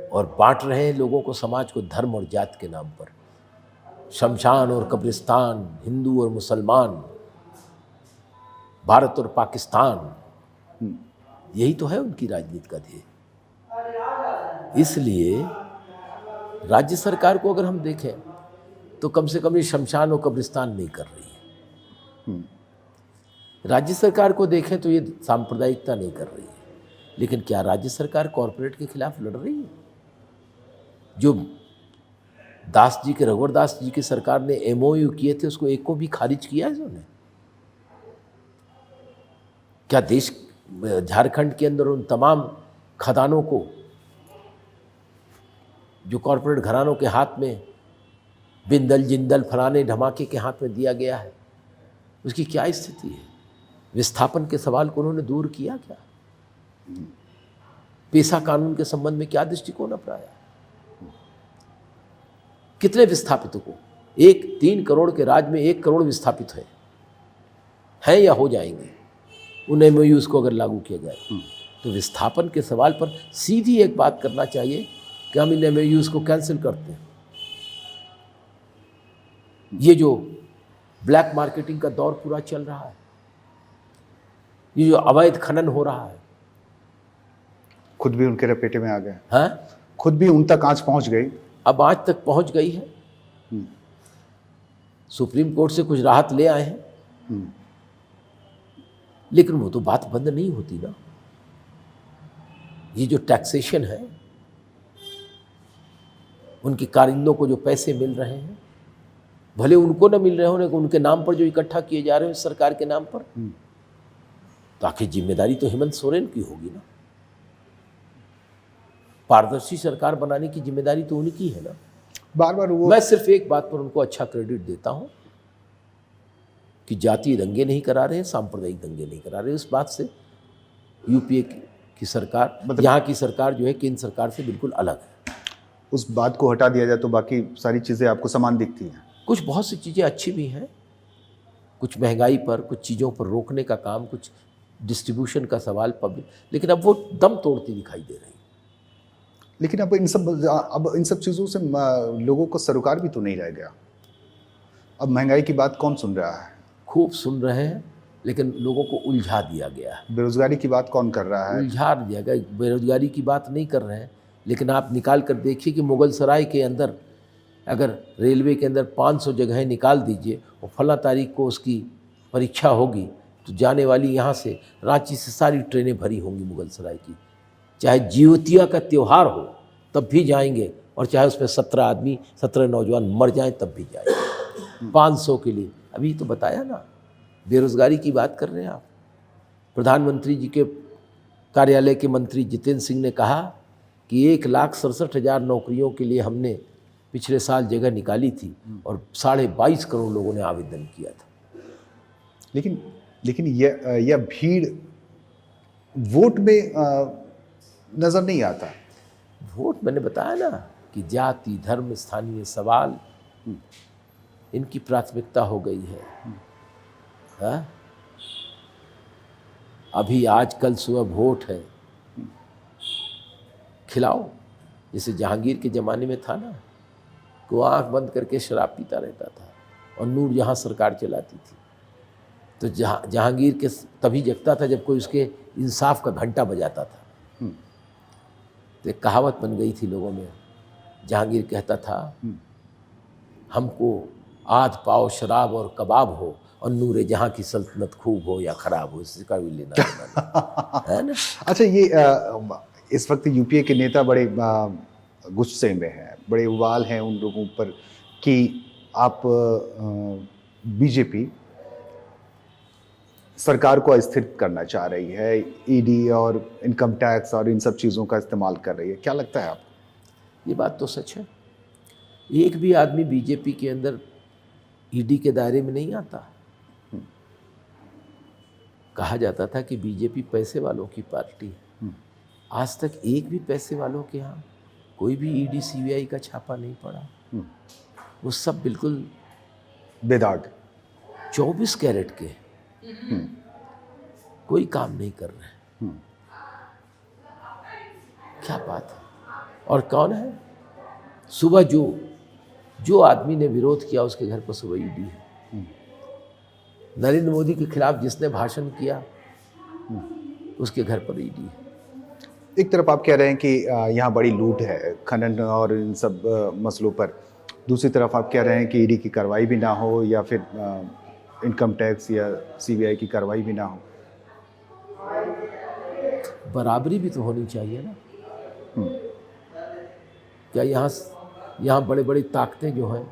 और बांट रहे हैं लोगों को, समाज को धर्म और जात के नाम पर। शमशान और कब्रिस्तान, हिंदू और मुसलमान, भारत और पाकिस्तान, यही तो है उनकी राजनीति का ध्येय। इसलिए राज्य सरकार को अगर हम देखें तो कम से कम ये शमशान और कब्रिस्तान नहीं कर रही है। राज्य सरकार को देखें तो ये सांप्रदायिकता नहीं कर रही है। लेकिन क्या राज्य सरकार कॉरपोरेट के खिलाफ लड़ रही है? जो दास जी के, रघुवर दास जी की सरकार ने MOU किए थे, उसको एक को भी खारिज किया है उन्होंने? क्या देश, झारखंड के अंदर उन तमाम खदानों को जो कॉरपोरेट घरानों के हाथ में, बिंदल जिंदल फलाने ढमाके के हाथ में दिया गया है, उसकी क्या स्थिति है? विस्थापन के सवाल को उन्होंने दूर किया क्या? पेशा कानून के संबंध में क्या दृष्टिकोण अपनाया? कितने विस्थापितों को, 3 करोड़ के राज्य में 1 करोड़ विस्थापित हैं या हो जाएंगे उन MOUs को अगर लागू किया जाए। तो विस्थापन के सवाल पर सीधी एक बात करना चाहिए कि हम इन MOUs को कैंसिल करते हैं। ये जो ब्लैक मार्केटिंग का दौर पूरा चल रहा है, ये जो अवैध खनन हो रहा है, खुद भी उनके रपेटे में आ गए। हाँ, खुद भी उन तक आंच पहुंच गई। अब आज तक पहुंच गई है। सुप्रीम कोर्ट से कुछ राहत ले आए हैं, लेकिन वो तो बात बंद नहीं होती ना। ये जो टैक्सेशन है, उनके कारिंदों को जो पैसे मिल रहे हैं, भले उनको ना मिल रहे हो, लेकिन उनके नाम पर जो इकट्ठा किए जा रहे हैं सरकार के नाम पर, तो आखिर जिम्मेदारी तो हेमंत सोरेन की होगी ना। पारदर्शी सरकार बनाने की जिम्मेदारी तो उनकी है ना। बार बार वो, मैं सिर्फ एक बात पर उनको अच्छा क्रेडिट देता हूं कि जातीय दंगे नहीं करा रहे हैं, सांप्रदायिक दंगे नहीं करा रहे। उस बात से UPA की सरकार, यहाँ की सरकार जो है केंद्र सरकार से बिल्कुल अलग है। उस बात को हटा दिया जाए तो बाकी सारी चीज़ें आपको समान दिखती हैं। कुछ बहुत सी चीज़ें अच्छी भी हैं, कुछ महंगाई पर, कुछ चीज़ों पर रोकने का काम, कुछ डिस्ट्रीब्यूशन का सवाल पब्लिक, लेकिन अब वो दम तोड़ती दिखाई दे रही। लेकिन अब इन सब चीज़ों से लोगों को सरोकार भी तो नहीं रह गया। अब महंगाई की बात कौन सुन रहा है? खूब सुन रहे हैं, लेकिन लोगों को उलझा दिया गया है। बेरोजगारी की बात कौन कर रहा है? उलझा दिया गया। बेरोजगारी की बात नहीं कर रहे हैं, लेकिन आप निकाल कर देखिए कि मुगल सराय के अंदर अगर रेलवे के अंदर 500 जगहें निकाल दीजिए और फला तारीख को उसकी परीक्षा होगी, तो जाने वाली यहाँ से रांची से सारी ट्रेनें भरी होंगी मुगल सराय की। चाहे जियोतिया का त्यौहार हो तब भी जाएंगे, और चाहे उसमें 17 नौजवान मर जाएं तब भी जाएंगे 500 के लिए। अभी तो बताया ना, बेरोजगारी की बात कर रहे हैं आप। प्रधानमंत्री जी के कार्यालय के मंत्री जितेंद्र सिंह ने कहा कि 1,67,000 नौकरियों के लिए हमने पिछले साल जगह निकाली थी और 22.5 करोड़ लोगों ने आवेदन किया था। लेकिन यह भीड़ वोट में नजर नहीं आता। वोट, मैंने बताया ना कि जाति, धर्म, स्थानीय सवाल, इनकी प्राथमिकता हो गई है। हाँ? अभी आज कल सुबह वोट है, खिलाओ। जैसे जहांगीर के ज़माने में था ना, वो आँख बंद करके शराब पीता रहता था और नूर जहाँ सरकार चलाती थी, तो जहांगीर के तभी जगता था जब कोई उसके इंसाफ का घंटा बजाता था। तो एक कहावत बन गई थी लोगों में। जहांगीर कहता था, हमको आध पाव शराब और कबाब हो और नूरे जहाँ की सल्तनत खूब हो या खराब हो, इसका भी लेना देना है ना। अच्छा, ये इस वक्त UPA के नेता बड़े गुस्से में हैं, बड़े उबाल हैं उन लोगों पर कि आप BJP सरकार को अस्थिर करना चाह रही है, ED और इनकम टैक्स और इन सब चीज़ों का इस्तेमाल कर रही है। क्या लगता है आपको? ये बात तो सच है। एक भी आदमी BJP के अंदर ED के दायरे में नहीं आता। कहा जाता था कि बीजेपी पैसे वालों की पार्टी है। आज तक एक भी पैसे वालों के यहाँ कोई भी ईडी सीबीआई का छापा नहीं पड़ा। वो सब बिल्कुल बेदाग। 24 कैरेट के कोई काम नहीं कर रहे हैं। क्या बात है। और कौन है? सुबह जो आदमी ने विरोध किया उसके घर पर सुबह ईडी है। नरेंद्र मोदी के खिलाफ जिसने भाषण किया उसके घर पर ईडी है। एक तरफ आप कह रहे हैं कि यहाँ बड़ी लूट है खनन और इन सब मसलों पर, दूसरी तरफ आप कह रहे हैं कि ईडी की कार्रवाई भी ना हो या फिर इनकम टैक्स या सीबीआई की कार्रवाई भी ना हो। बराबरी भी तो होनी चाहिए ना। क्या यहाँ बड़े बड़ी ताकतें जो हैं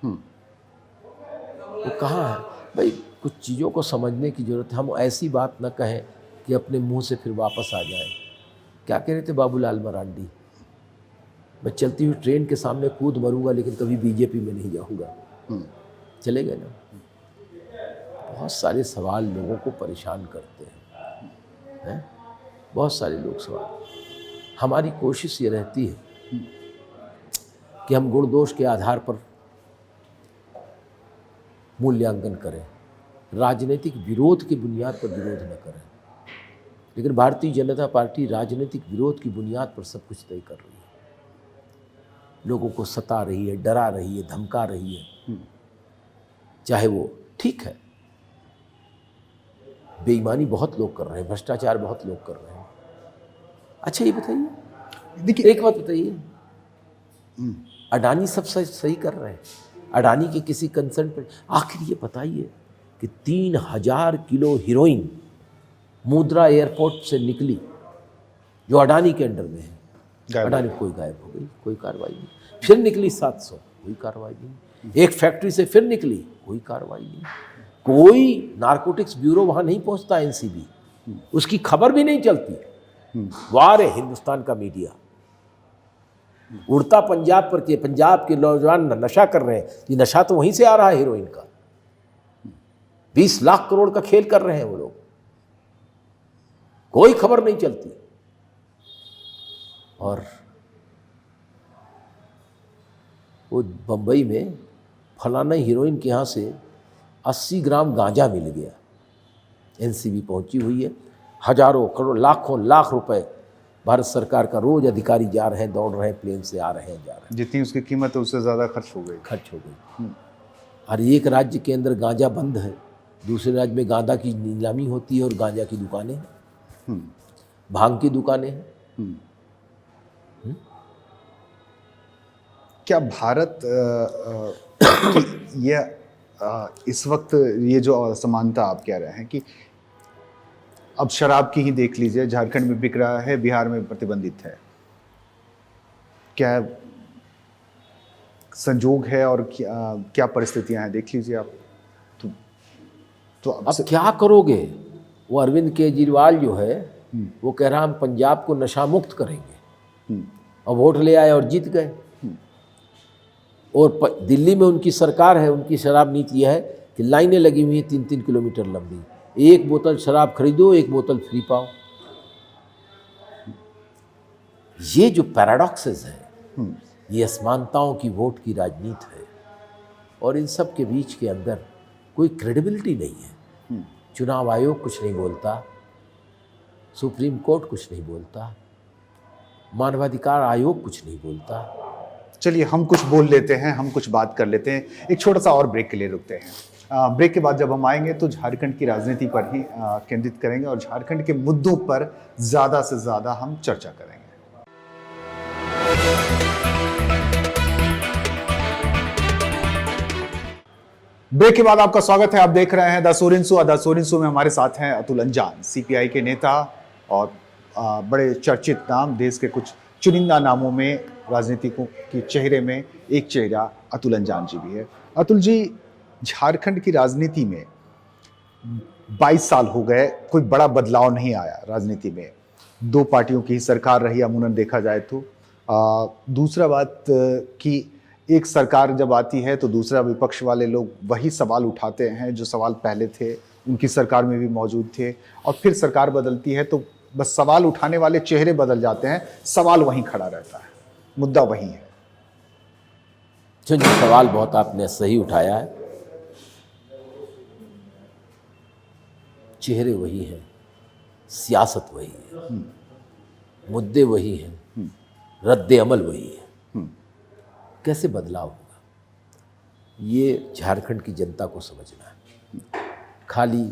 वो कहाँ है भाई? कुछ चीज़ों को समझने की ज़रूरत है। हम ऐसी बात न कहें कि अपने मुंह से फिर वापस आ जाए। क्या कह रहे थे बाबूलाल मरांडी? मैं चलती हुई ट्रेन के सामने कूद मरूंगा लेकिन कभी बीजेपी में नहीं जाऊंगा। चले गए ना। बहुत सारे सवाल लोगों को परेशान करते हैं। बहुत सारे लोग सवाल। हमारी कोशिश ये रहती है कि हम गुण दोष के आधार पर मूल्यांकन करें, राजनीतिक विरोध की बुनियाद पर विरोध न करें। लेकिन भारतीय जनता पार्टी राजनीतिक विरोध की बुनियाद पर सब कुछ तय कर रही है। लोगों को सता रही है, डरा रही है, धमका रही है। चाहे वो ठीक है, बेईमानी बहुत लोग कर रहे हैं, भ्रष्टाचार बहुत लोग कर रहे हैं। अच्छा ये बताइए, देखिए एक बात बताइए, अडानी सब सही कर रहे हैं। अडानी के किसी कंसर्न पर आखिर ये बताइए कि 3000 किलो हीरोइन मुद्रा एयरपोर्ट से निकली जो अडानी के अंडर में है। अडानी कोई गायब हो गई, कोई कार्रवाई नहीं। फिर निकली 700, कोई कार्रवाई नहीं। एक फैक्ट्री से फिर निकली, कोई कार्रवाई नहीं। कोई नारकोटिक्स ब्यूरो वहाँ नहीं पहुँचता, एनसीबी, उसकी खबर भी नहीं चलती। वाह रे हिंदुस्तान का मीडिया, उड़ता पंजाब पर कि पंजाब के नौजवान नशा कर रहे हैं। ये नशा तो वहीं से आ रहा है, हीरोइन का। 20 लाख करोड़ का खेल कर रहे हैं वो लोग, कोई खबर नहीं चलती। और वो बंबई में फलाना हीरोइन के यहाँ से 80 ग्राम गांजा मिल गया। एनसीबी पहुंची हुई है। हजारों करोड़ लाखों लाख रुपए भारत सरकार का रोज अधिकारी जा रहे हैं, दौड़ रहे हैं, प्लेन से आ रहे हैं, जा रहे हैं। जितनी उसकी कीमत है उससे ज़्यादा खर्च हो गई। हर एक राज्य के अंदर गांजा बंद है, दूसरे राज्य में गांजा की नीलामी होती है और गांजा की दुकानें हैं, भांग की दुकानें हैं। क्या भारत ये इस वक्त ये जो असमानता आप कह रहे हैं कि अब शराब की ही देख लीजिए, झारखंड में बिक रहा है, बिहार में प्रतिबंधित है, क्या संजोग है और क्या परिस्थितियां हैं देख लीजिए आप। तो अब क्या करोगे? वो अरविंद केजरीवाल जो है वो कह रहा हम पंजाब को नशा मुक्त करेंगे, और वोट ले आए और जीत गए। और दिल्ली में उनकी सरकार है, उनकी शराब नीति है कि लाइनें लगी हुई हैं 3-3 किलोमीटर लंबी, एक बोतल शराब खरीदो, एक बोतल फ्री पाओ। ये जो पैराडॉक्सेस है, ये असमानताओं की वोट की राजनीति है। और इन सब के बीच के अंदर कोई क्रेडिबिलिटी नहीं है। चुनाव आयोग कुछ नहीं बोलता, सुप्रीम कोर्ट कुछ नहीं बोलता, मानवाधिकार आयोग कुछ नहीं बोलता। चलिए हम कुछ बोल लेते हैं, हम कुछ बात कर लेते हैं। एक छोटा सा और ब्रेक के लिए रुकते हैं। ब्रेक के बाद जब हम आएंगे तो झारखंड की राजनीति पर ही केंद्रित करेंगे और झारखंड के मुद्दों पर ज़्यादा से ज़्यादा हम चर्चा करेंगे। ब्रेक के बाद आपका स्वागत है। आप देख रहे हैं the Soren show. The Soren show में हमारे साथ हैं अतुल अंजान, सीपीआई के नेता और बड़े चर्चित नाम, देश के कुछ चुनिंदा नामों में, राजनीतिकों के चेहरे में एक चेहरा अतुल अंजान जी भी है। अतुल जी, झारखंड की राजनीति में 22 साल हो गए, कोई बड़ा बदलाव नहीं आया राजनीति में। 2 पार्टियों की ही सरकार रही अमूमन देखा जाए तो। दूसरा बात कि एक सरकार जब आती है तो दूसरा विपक्ष वाले लोग वही सवाल उठाते हैं जो सवाल पहले थे उनकी सरकार में भी मौजूद थे, और फिर सरकार बदलती है तो बस सवाल उठाने वाले चेहरे बदल जाते हैं, सवाल वहीं खड़ा रहता है, मुद्दा वही है। जी, सवाल बहुत आपने सही उठाया है। चेहरे वही हैं, सियासत वही है, मुद्दे वही हैं, रद्द अमल वही है। कैसे बदलाव होगा, ये झारखंड की जनता को समझना है। खाली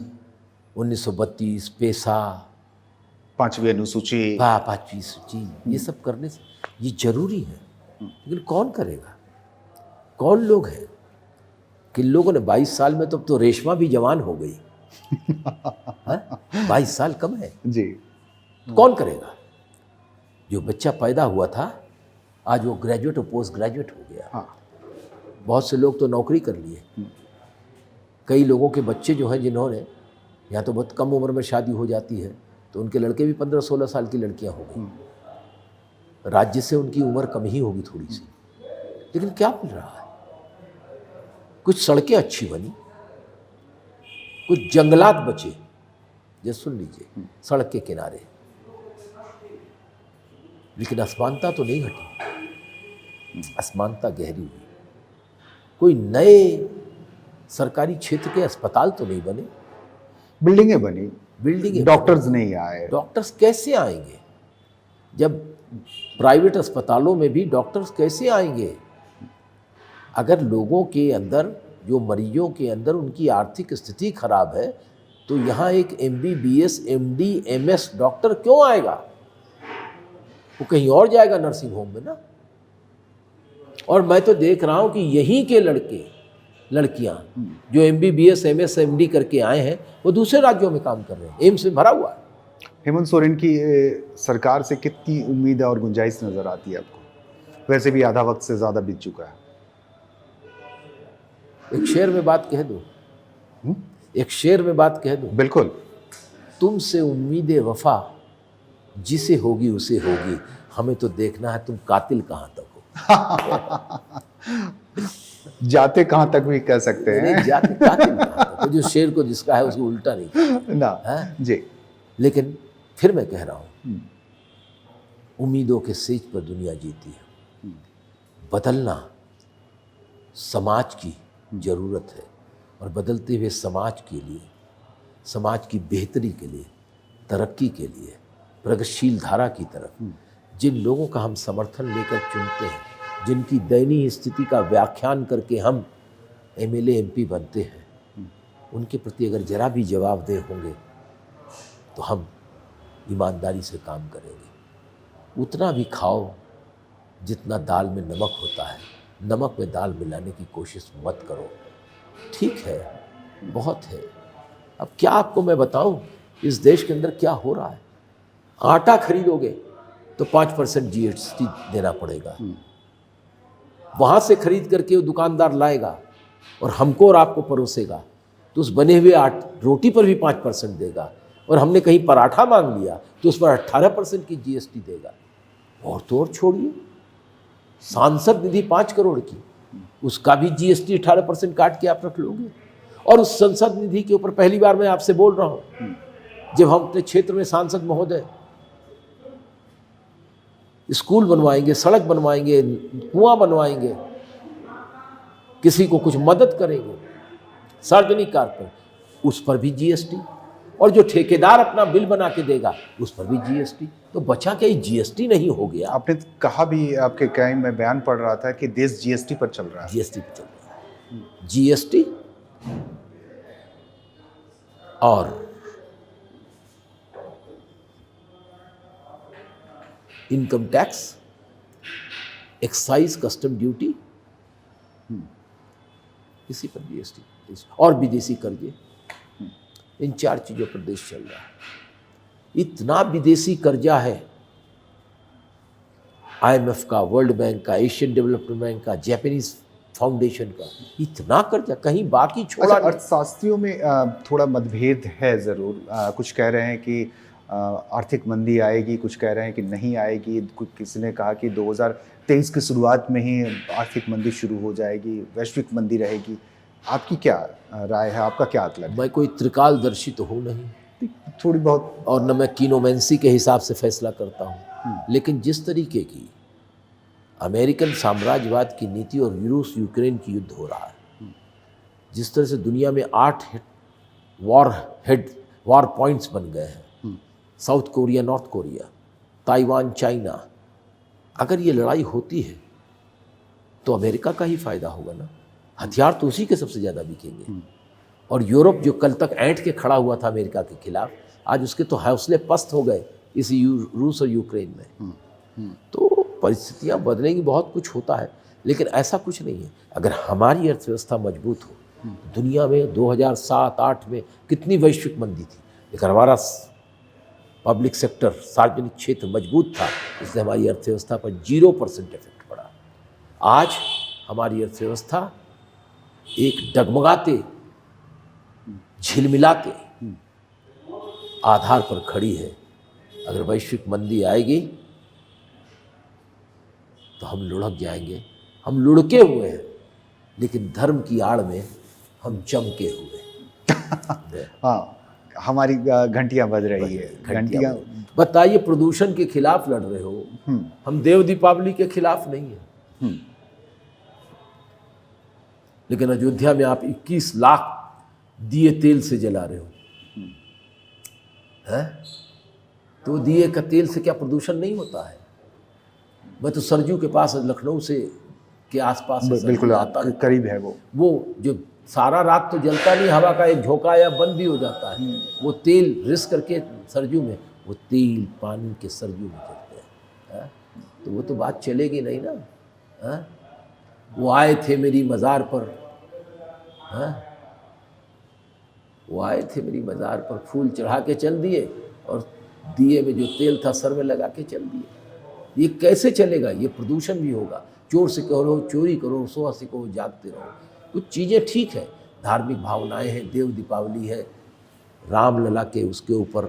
1932 पेशा, 5वीं अनुसूची, पाँचवीं सूची, ये सब करने से ये जरूरी है, लेकिन कौन करेगा? कौन लोग हैं? किन लोगों ने 22 साल में तो रेशमा भी जवान हो गई। 22 साल कम है जी। तो कौन करेगा? जो बच्चा पैदा हुआ था आज वो ग्रेजुएट और पोस्ट ग्रेजुएट हो गया। हाँ। बहुत से लोग तो नौकरी कर लिए। कई लोगों के बच्चे जो हैं, जिन्होंने यहाँ तो बहुत कम उम्र में शादी हो जाती है तो उनके लड़के भी 15-16 साल की लड़कियाँ हो गई। राज्य से उनकी उम्र कम ही होगी थोड़ी सी, लेकिन क्या मिल रहा है? कुछ सड़कें अच्छी बनी, कुछ जंगलात बचे। ये सुन लीजिए, सड़क के किनारे, लेकिन असमानता तो नहीं घटी, असमानता गहरी हुई। कोई नए सरकारी क्षेत्र के अस्पताल तो नहीं बने, बिल्डिंगें बनी, बिल्डिंगें, डॉक्टर्स नहीं आए। डॉक्टर्स कैसे आएंगे? जब प्राइवेट अस्पतालों में भी डॉक्टर्स कैसे आएंगे? अगर लोगों के अंदर, जो मरीजों के अंदर उनकी आर्थिक स्थिति खराब है, तो यहाँ एक MBBS, MD, MS डॉक्टर क्यों आएगा? वो कहीं और जाएगा, नर्सिंग होम में ना। और मैं तो देख रहा हूँ कि यहीं के लड़के लड़कियाँ जो MBBS, MS, MD करके आए हैं, वो दूसरे राज्यों में काम कर रहे हैं। एम्स में भरा हुआ है। हेमंत सोरेन की सरकार से कितनी उम्मीद और गुंजाइश नजर आती है आपको? वैसे भी आधा वक्त से ज्यादा बीत चुका है। एक शेर में बात कह दो, एक शेर में बात कह दो। बिल्कुल। तुमसे उम्मीद वफा जिसे होगी उसे होगी, हमें तो देखना है तुम कातिल कहाँ तक हो। जाते कहाँ तक भी कह सकते हैं। नहीं, जाते कातिल कहाँ तक हो, जो शेर को जिसका है उसको उल्टा नहीं कहते। ना हाँ? जी। लेकिन फिर मैं कह रहा हूँ, उम्मीदों के सेज पर दुनिया जीती है। बदलना समाज की जरूरत है, और बदलते हुए समाज के लिए, समाज की बेहतरी के लिए, तरक्की के लिए, प्रगतिशील धारा की तरफ जिन लोगों का हम समर्थन लेकर चुनते हैं, जिनकी दयनीय स्थिति का व्याख्यान करके हम MLA MP बनते हैं, उनके प्रति अगर जरा भी जवाबदेह होंगे तो हम ईमानदारी से काम करेंगे। उतना भी खाओ जितना दाल में नमक होता है, नमक में दाल मिलाने की कोशिश मत करो। ठीक है, बहुत है। अब क्या आपको मैं बताऊं इस देश के अंदर क्या हो रहा है? आटा खरीदोगे तो 5% GST देना पड़ेगा। वहाँ से खरीद करके वो दुकानदार लाएगा और हमको और आपको परोसेगा, तो उस बने हुए रोटी पर भी 5% देगा। और हमने कहीं पराठा मांग लिया तो उस पर 18% की GST देगा। और तो और छोड़िए, सांसद निधि 5 करोड़ की, उसका भी GST 18% काट के आप रख लोगे। और उस संसद निधि के ऊपर पहली बार मैं आपसे बोल रहा हूँ, जब हम अपने क्षेत्र में सांसद महोदय स्कूल बनवाएंगे, सड़क बनवाएंगे, कुआं बनवाएंगे, किसी को कुछ मदद करेंगे सार्वजनिक कार्य पर, उस पर भी GST। और जो ठेकेदार अपना बिल बना के देगा उस पर भी GST। तो बचा क्या, GST नहीं हो गया? आपने कहा भी, आपके क्राइम में बयान पढ़ रहा था कि देश GST पर चल रहा है। GST पर चल रहा है। GST और income tax, excise, custom duty, इसी पर GST, और विदेशी कर्जे, इन 4 चीजों पर देश चल रहा है। इतना विदेशी कर्जा है, IMF का, वर्ल्ड बैंक का, एशियन डेवलपमेंट बैंक का, जापानीज फाउंडेशन का, इतना कर्जा कहीं बाकी छोड़ा अच्छा, नहीं। अर्थशास्त्रियों में थोड़ा मतभेद है ज़रूर। कुछ कह रहे हैं कि आर्थिक मंदी आएगी, कुछ कह रहे हैं कि नहीं आएगी। किसी ने कहा कि 2023 की शुरुआत में ही आर्थिक मंदी शुरू हो जाएगी, वैश्विक मंदी रहेगी। आपकी क्या राय है, आपका क्या आकलन है? मैं कोई त्रिकालदर्शी तो हूँ नहीं, थोड़ी बहुत। और न मैं कीनोमेंसी के हिसाब से फैसला करता हूँ, लेकिन जिस तरीके की अमेरिकन साम्राज्यवाद की नीति और रूस यूक्रेन की युद्ध हो रहा है, जिस तरह से दुनिया में 8 वॉर पॉइंट्स बन गए हैं, south Korea, north Korea, Taiwan, China, अगर ये लड़ाई होती है तो अमेरिका का ही फायदा होगा ना। हथियार तो उसी के सबसे ज़्यादा बिकेंगे। और यूरोप जो कल तक ऐंठ के खड़ा हुआ था अमेरिका के खिलाफ, आज उसके तो हौसले पस्त हो गए इस रूस और यूक्रेन में। तो परिस्थितियाँ बदलेंगी, बहुत कुछ होता है, लेकिन ऐसा कुछ नहीं है। अगर हमारी अर्थव्यवस्था मजबूत हो, दुनिया में 2007-8 में कितनी वैश्विक मंदी थी, लेकिन हमारा पब्लिक सेक्टर, सार्वजनिक क्षेत्र मजबूत था, इसलिए हमारी अर्थव्यवस्था पर 0% इफेक्ट पड़ा। आज हमारी अर्थव्यवस्था एक डगमगाते, झिलमिलाते आधार पर खड़ी है। अगर वैश्विक मंदी आएगी तो हम लुढ़क जाएंगे। हम लुढ़के हुए हैं, लेकिन धर्म की आड़ में हम चमके हुए हैं। हाँ, हमारी घंटियां बज रही है, घंटियां। बताइए, प्रदूषण के खिलाफ लड़ रहे हो, हम देव दीपावली के खिलाफ नहीं है। लेकिन अयोध्या में आप 21 लाख दिए तेल से जला रहे हो, हैं? तो दिए का तेल से क्या प्रदूषण नहीं होता है? मैं तो सरजू के पास, लखनऊ से के आसपास बिल्कुल आता है, करीब है वो जो सारा रात तो जलता नहीं, हवा का एक झोंका या बंद भी हो जाता है। वो तेल रिस्क करके सरजू में, वो तेल पानी के सरजू में चलते हैं, तो वो तो बात चलेगी नहीं ना। है? वो आए थे मेरी मज़ार पर, है? वो आए थे मेरी मज़ार पर, फूल चढ़ा के चल दिए और दिए में जो तेल था सर में लगा के चल दिए। ये कैसे चलेगा? ये प्रदूषण भी होगा। चोर से कहो चोरी करो, सोआ से कहो जागते रहो। कुछ चीज़ें ठीक है, धार्मिक भावनाएं हैं, देव दीपावली है, रामलला के उसके ऊपर,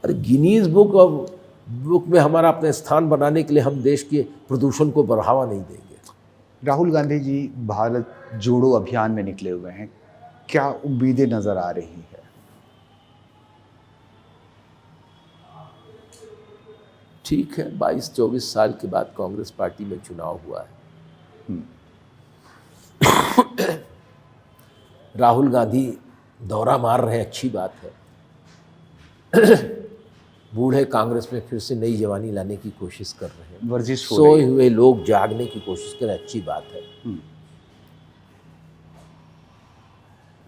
अरे गिनीज बुक में हमारा अपना स्थान बनाने के लिए हम देश के प्रदूषण को बढ़ावा नहीं देंगे। राहुल गांधी जी भारत जोड़ो अभियान में निकले हुए हैं, क्या उम्मीदें नजर आ रही है? ठीक है, 22-24 साल के बाद कांग्रेस पार्टी में चुनाव हुआ है। राहुल गांधी दौरा मार रहे हैं, अच्छी बात है। बूढ़े कांग्रेस में फिर से नई जवानी लाने की कोशिश कर रहे हैं, वर्जिश हो सोए रही है। हुए लोग जागने की कोशिश कर रहे हैं, अच्छी बात है।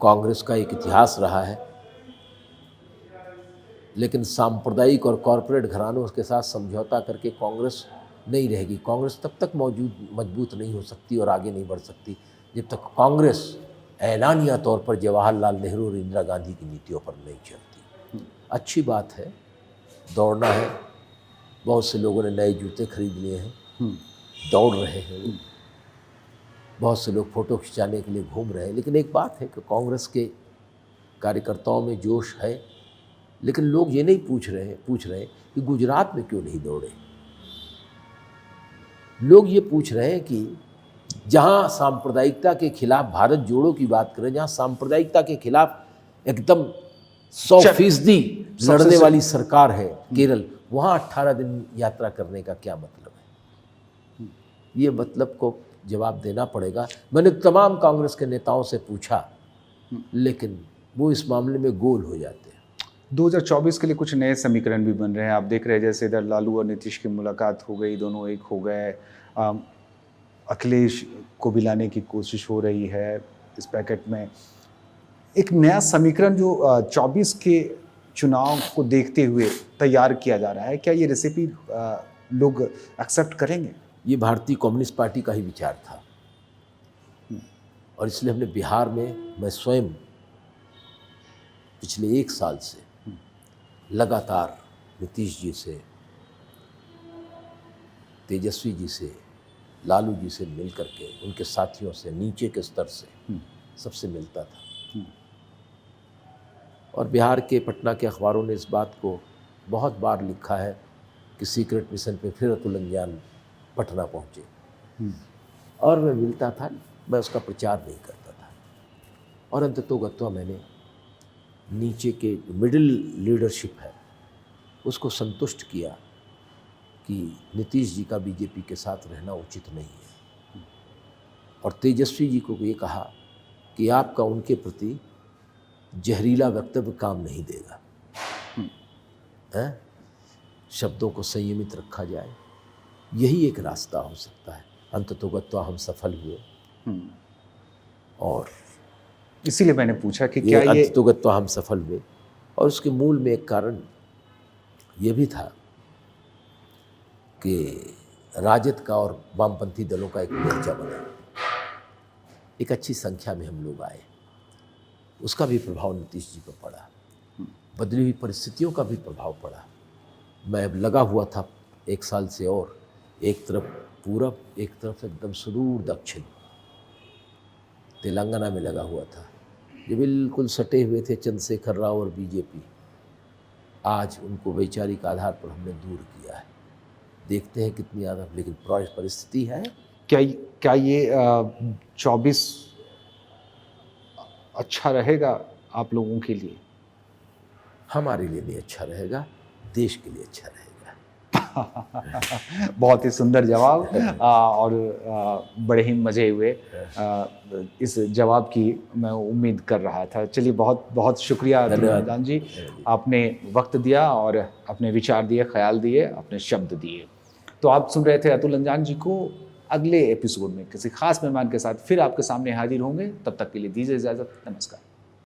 कांग्रेस का एक इतिहास रहा है, लेकिन सांप्रदायिक और कॉरपोरेट घरानों के साथ समझौता करके कांग्रेस नहीं रहेगी। कांग्रेस तब तक मजबूत नहीं हो सकती और आगे नहीं बढ़ सकती जब तक कांग्रेस ऐलानिया तौर पर जवाहरलाल नेहरू और इंदिरा गांधी की नीतियों पर नहीं चलती। अच्छी बात है, दौड़ना है। बहुत से लोगों ने नए जूते खरीद लिए हैं, दौड़ रहे हैं। बहुत से लोग फ़ोटो खिंचाने के लिए घूम रहे हैं। लेकिन एक बात है कि कांग्रेस के कार्यकर्ताओं में जोश है, लेकिन लोग ये नहीं पूछ रहे हैं कि गुजरात में क्यों नहीं दौड़े। लोग ये पूछ रहे हैं कि जहाँ सांप्रदायिकता के खिलाफ भारत जोड़ो की बात करें, जहाँ सांप्रदायिकता के खिलाफ एकदम 100% लड़ने वाली सरकार है केरल, वहाँ 18 दिन यात्रा करने का क्या मतलब है? ये मतलब को जवाब देना पड़ेगा। मैंने तमाम कांग्रेस के नेताओं से पूछा, लेकिन वो इस मामले में गोल हो जाते हैं। 2024 के लिए कुछ नए समीकरण भी बन रहे हैं। आप देख रहे हैं जैसे इधर लालू और नीतीश की मुलाकात हो गई, दोनों एक हो गए। अखिलेश को भी लाने की कोशिश हो रही है इस पैकेट में। एक नया समीकरण जो 24 के चुनाव को देखते हुए तैयार किया जा रहा है, क्या ये रेसिपी लोग एक्सेप्ट करेंगे? ये भारतीय कम्युनिस्ट पार्टी का ही विचार था, और इसलिए हमने बिहार में, मैं स्वयं पिछले 1 साल से लगातार नीतीश जी से, तेजस्वी जी से, लालू जी से मिल करके, उनके साथियों से, नीचे के स्तर से सबसे मिलता था। और बिहार के, पटना के अखबारों ने इस बात को बहुत बार लिखा है कि सीक्रेट मिशन पे फिर अतुल्यज्ञान पटना पहुँचे। और मैं मिलता था, मैं उसका प्रचार नहीं करता था। और अंततोगत्वा मैंने नीचे के मिडिल लीडरशिप है उसको संतुष्ट किया कि नीतीश जी का बीजेपी के साथ रहना उचित नहीं है, और तेजस्वी जी को ये कहा कि आपका उनके प्रति जहरीला वक्तव्य काम नहीं देगा, शब्दों को संयमित रखा जाए, यही एक रास्ता हो सकता है। अंततोगत्वा हम सफल हुए और इसीलिए मैंने पूछा कि क्या ये अंततोगत्वा हम सफल हुए, और उसके मूल में एक कारण ये भी था कि राजद का और वामपंथी दलों का एक मोर्चा बना, एक अच्छी संख्या में हम लोग आए, उसका भी प्रभाव नीतीश जी पर पड़ा, बदली हुई परिस्थितियों का भी प्रभाव पड़ा। मैं अब लगा हुआ था 1 साल से, और एक तरफ पूरब, एक तरफ एकदम सुदूर दक्षिण तेलंगाना में लगा हुआ था, जो बिल्कुल सटे हुए थे चंद्रशेखर राव और बीजेपी। आज उनको वैचारिक आधार पर हमने दूर किया है, देखते हैं कितनी ज़्यादा, लेकिन परिस्थिति है। क्या ये 24 अच्छा रहेगा आप लोगों के लिए? हमारे लिए भी अच्छा रहेगा, देश के लिए अच्छा रहेगा। बहुत ही सुंदर जवाब, और बड़े ही मज़े हुए। इस जवाब की मैं उम्मीद कर रहा था। चलिए, बहुत बहुत शुक्रिया अतुल लंजान जी, आपने वक्त दिया और अपने विचार दिए, ख्याल दिए, अपने शब्द दिए। तो आप सुन रहे थे अतुल लंजान जी को। अगले एपिसोड में किसी खास मेहमान के साथ फिर आपके सामने हाजिर होंगे। तब तक के लिए दीजिए इजाज़त। नमस्कार।